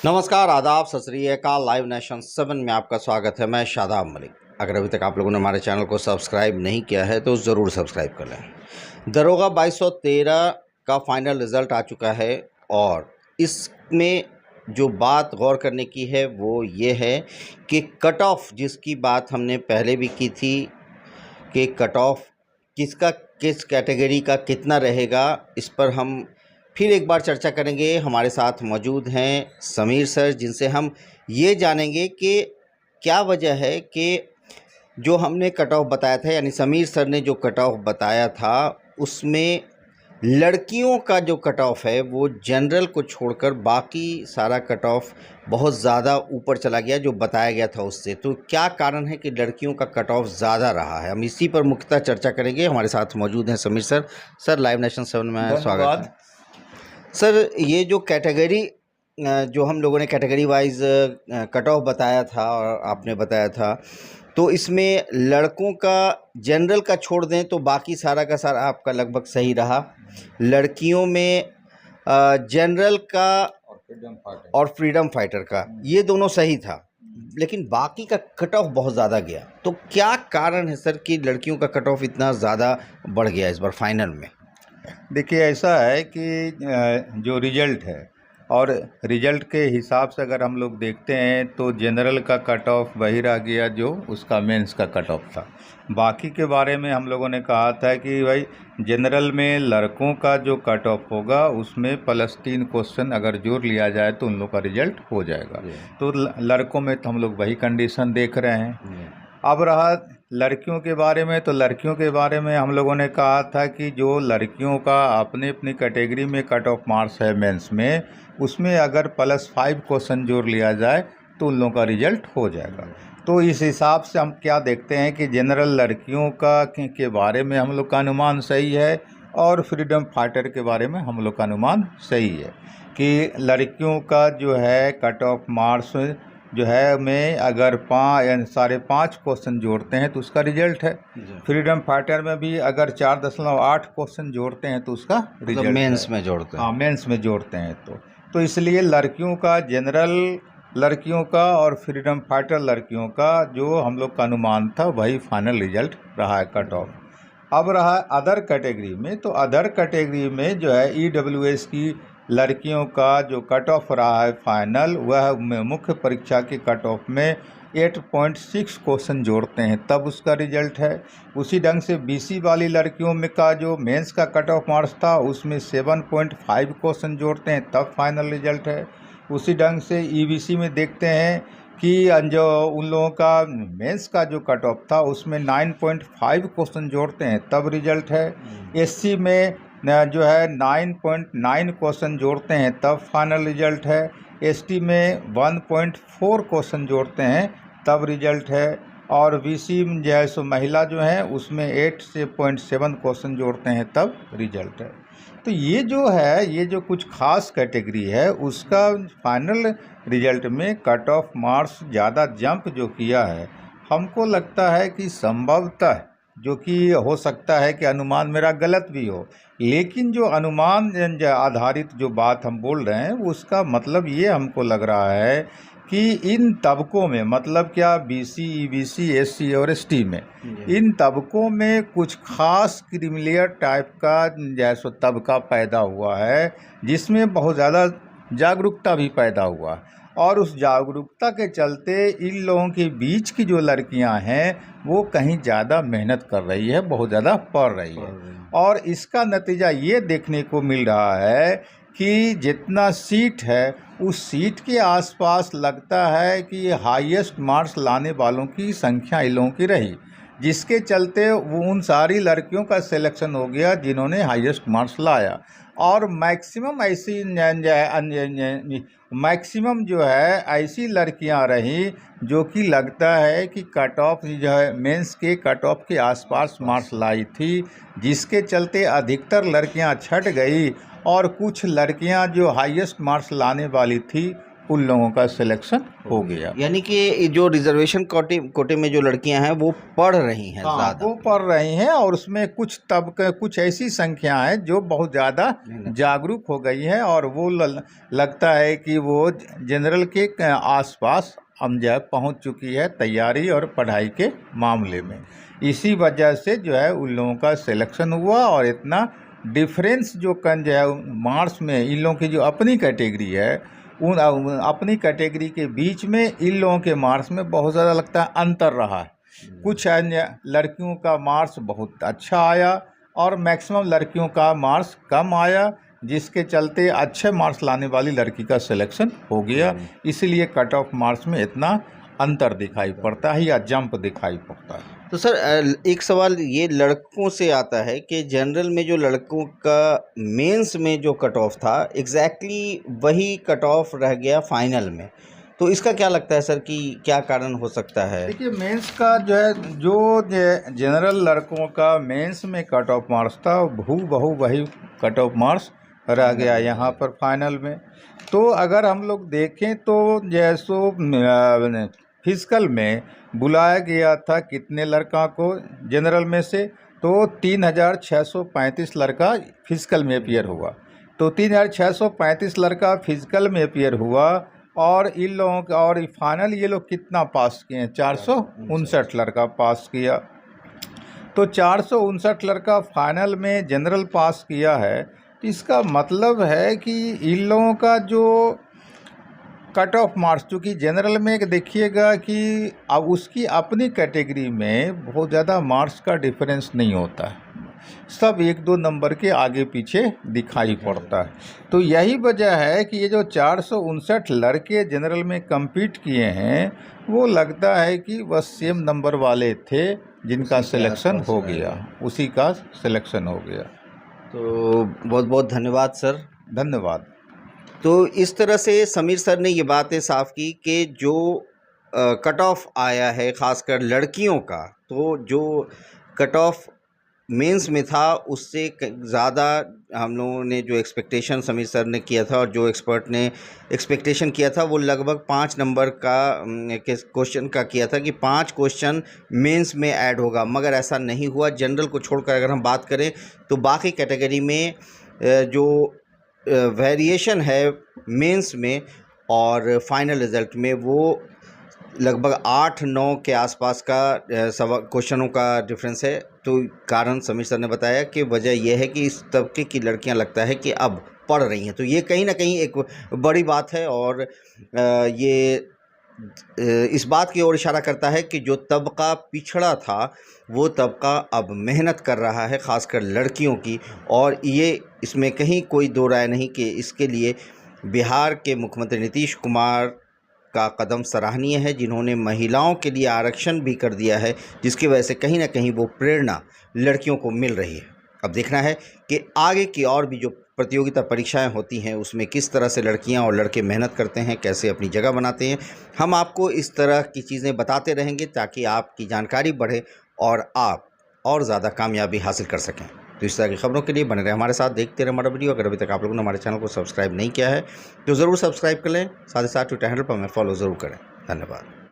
नमस्कार, आदाब, सत श्री अकाल। लाइव नेशन 7 में आपका स्वागत है। मैं शादाब मलिक। अगर अभी तक आप लोगों ने हमारे चैनल को सब्सक्राइब नहीं किया है तो ज़रूर सब्सक्राइब कर लें। दरोगा 2213 का फाइनल रिज़ल्ट आ चुका है और इसमें जो बात गौर करने की है वो ये है कि कट ऑफ जिसकी बात हमने पहले भी की थी कि कट ऑफ किसका किस कैटेगरी का कितना रहेगा, इस पर हम फिर एक बार चर्चा करेंगे। हमारे साथ मौजूद हैं समीर सर, जिनसे हम ये जानेंगे कि क्या वजह है कि जो हमने कट ऑफ बताया था, यानी समीर सर ने जो कट ऑफ बताया था उसमें लड़कियों का जो कट ऑफ है वो जनरल को छोड़कर बाकी सारा कट ऑफ बहुत ज़्यादा ऊपर चला गया जो बताया गया था उससे। तो क्या कारण है कि लड़कियों का कट ऑफ ज़्यादा रहा है, हम इसी पर मुख्यतः चर्चा करेंगे। हमारे साथ मौजूद हैं Sameer sir. Sir, live nation 7 में स्वागत है। सर, ये जो कैटेगरी जो हम लोगों ने कैटेगरी वाइज कट ऑफ बताया था और आपने बताया था, तो इसमें लड़कों का जनरल का छोड़ दें तो बाकी सारा का सारा आपका लगभग सही रहा। लड़कियों में जनरल का और फ्रीडम फाइटर का ये दोनों सही था, लेकिन बाकी का कट ऑफ बहुत ज़्यादा गया। तो क्या कारण है सर कि लड़कियों का कट ऑफ इतना ज़्यादा बढ़ गया इस बार फाइनल में? देखिए, ऐसा है कि जो रिजल्ट है और रिजल्ट के हिसाब से अगर हम लोग देखते हैं तो जनरल का कट ऑफ वही रह गया जो उसका मेंस का कट ऑफ था। बाकी के बारे में हम लोगों ने कहा था कि भाई जनरल में लड़कों का जो कट ऑफ होगा उसमें +3 क्वेश्चन अगर जोड़ लिया जाए तो उन लोग का रिजल्ट हो जाएगा। तो लड़कों में तो हम लोग वही कंडीशन देख रहे हैं। अब रहा लड़कियों के बारे में, तो लड़कियों के बारे में हम लोगों ने कहा था कि जो लड़कियों का अपने अपनी कैटेगरी में कट ऑफ मार्क्स है मेंस में, उसमें अगर +5 क्वेश्चन जोड़ लिया जाए तो उन लोगों का रिजल्ट हो जाएगा। तो इस हिसाब से हम क्या देखते हैं कि जनरल लड़कियों का के बारे में हम लोग का अनुमान सही है और फ्रीडम फाइटर के बारे में हम लोग का अनुमान सही है कि लड़कियों का जो है कट ऑफ मार्क्स जो है में अगर 5.5 क्वेश्चन जोड़ते हैं तो उसका रिजल्ट है। फ्रीडम फाइटर में भी अगर 4.8 क्वेश्चन जोड़ते हैं तो उसका रिजल्ट मेंस में जोड़ते हैं। हाँ, मेंस में जोड़ते हैं तो इसलिए लड़कियों का जनरल लड़कियों का और फ्रीडम फाइटर लड़कियों का जो हम लोग का अनुमान था वही फाइनल रिजल्ट रहा है कट ऑफ। अब रहा अदर कैटेगरी में, तो अदर कैटेगरी में जो है EWS की लड़कियों का जो कट ऑफ रहा है फाइनल, वह मुख्य परीक्षा के कट ऑफ में 8.6 क्वेश्चन जोड़ते हैं तब उसका रिजल्ट है। उसी ढंग से BC वाली लड़कियों में का जो मेंस का कट ऑफ मार्क्स था उसमें 7.5 क्वेश्चन जोड़ते हैं तब फाइनल रिजल्ट है। उसी ढंग से EBC में देखते हैं कि जो उन लोगों का मेंस का जो कट ऑफ था उसमें 9.5 क्वेश्चन जोड़ते हैं तब रिजल्ट है। SC में जो है 9.9 क्वेश्चन जोड़ते हैं तब फाइनल रिजल्ट है। ST में 1.4 क्वेश्चन जोड़ते हैं तब रिजल्ट है। और BC में जो है सो महिला जो है उसमें 8.7 क्वेश्चन जोड़ते हैं तब रिजल्ट है। तो ये जो है, ये जो कुछ खास कैटेगरी है उसका फाइनल रिजल्ट में कट ऑफ मार्क्स ज़्यादा जंप जो किया है, हमको लगता है कि संभवतः, जो कि हो सकता है कि अनुमान मेरा गलत भी हो, लेकिन जो अनुमान आधारित जो बात हम बोल रहे हैं उसका मतलब ये हमको लग रहा है कि इन तबकों में, मतलब क्या BC, EBC, SC और ST में, इन तबकों में कुछ खास क्रीमिलियर टाइप का जैसो तबका पैदा हुआ है जिसमें बहुत ज़्यादा जागरूकता भी पैदा हुआ। और उस जागरूकता के चलते इन लोगों के बीच की जो लड़कियां हैं वो कहीं ज़्यादा मेहनत कर रही है, बहुत ज़्यादा पढ़ रही है। और इसका नतीजा ये देखने को मिल रहा है कि जितना सीट है उस सीट के आसपास लगता है कि हाईएस्ट मार्क्स लाने वालों की संख्या इन लोगों की रही, जिसके चलते वो उन सारी लड़कियों का सिलेक्शन हो गया जिन्होंने हाईएस्ट मार्क्स लाया। और मैक्सिमम जो है ऐसी लड़कियां रहीं जो कि लगता है कि कट ऑफ जो है मेंस के कट ऑफ के आसपास मार्क्स लाई थी, जिसके चलते अधिकतर लड़कियां छट गई और कुछ लड़कियां जो हाईएस्ट मार्क्स लाने वाली थी उन लोगों का सिलेक्शन हो गया। यानी कि जो रिजर्वेशन कोटे में जो लड़कियां हैं वो पढ़ रही हैं हाँ, ज़्यादा। वो पढ़ रही हैं और उसमें कुछ तबके, कुछ ऐसी संख्या है जो बहुत ज़्यादा जागरूक हो गई है और वो लगता है कि वो जनरल के आसपास हम जो है पहुँच चुकी है तैयारी और पढ़ाई के मामले में। इसी वजह से जो है उन लोगों का सिलेक्शन हुआ और इतना डिफरेंस जो जो है मार्क्स में इन लोगों की जो अपनी कैटेगरी है उन अपनी कैटेगरी के बीच में इन लोगों के मार्क्स में बहुत ज़्यादा लगता है अंतर रहा है। कुछ अन्य लड़कियों का मार्क्स बहुत अच्छा आया और मैक्सिमम लड़कियों का मार्क्स कम आया, जिसके चलते अच्छे मार्क्स लाने वाली लड़की का सिलेक्शन हो गया। इसलिए कट ऑफ मार्क्स में इतना अंतर दिखाई पड़ता है या जंप दिखाई पड़ता है। तो सर एक सवाल ये लड़कों से आता है कि जनरल में जो लड़कों का मेंस में जो कट ऑफ था एग्जैक्टली वही कट ऑफ रह गया फाइनल में, तो इसका क्या लगता है सर कि क्या कारण हो सकता है? देखिए, मेंस का जो है जो जनरल लड़कों का मेंस में कट ऑफ मार्क्स था बहू वही कट ऑफ मार्क्स रह गया यहाँ पर फाइनल में। तो अगर हम लोग देखें तो जैसो फिजिकल में बुलाया गया था कितने लड़का को जनरल में से, तो 3635 लड़का फिजिकल में अपियर हुआ। तो 3635 लड़का फिजिकल में अपियर हुआ और इन लोगों का और फाइनल ये लोग कितना पास किए हैं, 459 लड़का पास किया। तो 459 लड़का फाइनल में जनरल पास किया है, तो इसका मतलब है कि इन लोगों का जो कट ऑफ मार्क्स, चूँकि जनरल में देखिएगा कि अब उसकी अपनी कैटेगरी में बहुत ज़्यादा मार्क्स का डिफरेंस नहीं होता है, सब 1-2 नंबर के आगे पीछे दिखाई पड़ता है। तो यही वजह है कि ये जो 459 लड़के जनरल में compete किए हैं वो लगता है कि बस सेम नंबर वाले थे जिनका सिलेक्शन हो गया, उसी का सिलेक्शन हो गया। तो बहुत बहुत धन्यवाद सर। धन्यवाद। तो इस तरह से समीर सर ने ये बातें साफ की कि जो कट ऑफ आया है ख़ासकर लड़कियों का, तो जो कट ऑफ मेंस में था उससे ज़्यादा हम लोगों ने जो एक्सपेक्टेशन समीर सर ने किया था और जो एक्सपर्ट ने एक्सपेक्टेशन किया था वो लगभग 5 नंबर का क्वेश्चन का किया था कि 5 क्वेश्चन मेंस में ऐड होगा, मगर ऐसा नहीं हुआ। जनरल को छोड़कर अगर हम बात करें तो बाकी कैटेगरी में जो वेरिएशन है मेंस में और फाइनल रिज़ल्ट में वो लगभग 8-9 के आसपास का क्वेश्चनों का डिफरेंस है। तो कारण समीर सर ने बताया कि वजह यह है कि इस तबके की लड़कियां लगता है कि अब पढ़ रही हैं, तो ये कहीं ना कहीं एक बड़ी बात है और ये इस बात की ओर इशारा करता है कि जो तबका पिछड़ा था वो तबका अब मेहनत कर रहा है, ख़ासकर लड़कियों की। और ये इसमें कहीं कोई दो राय नहीं कि इसके लिए बिहार के मुख्यमंत्री नीतीश कुमार का कदम सराहनीय है, जिन्होंने महिलाओं के लिए आरक्षण भी कर दिया है, जिसकी वजह से कहीं ना कहीं वो प्रेरणा लड़कियों को मिल रही है। अब देखना है कि आगे की और भी जो प्रतियोगिता परीक्षाएं होती हैं उसमें किस तरह से लड़कियां और लड़के मेहनत करते हैं, कैसे अपनी जगह बनाते हैं। हम आपको इस तरह की चीज़ें बताते रहेंगे ताकि आपकी जानकारी बढ़े और आप और ज़्यादा कामयाबी हासिल कर सकें। तो इस तरह की खबरों के लिए बने रहे हमारे साथ, देखते रहे हमारा वीडियो। अगर अभी तक आप लोगों ने हमारे चैनल को सब्सक्राइब नहीं किया है तो ज़रूर सब्सक्राइब कर लें, साथ ही साथ ट्विटर हैंडल पर हमें फॉलो ज़रूर करें। धन्यवाद।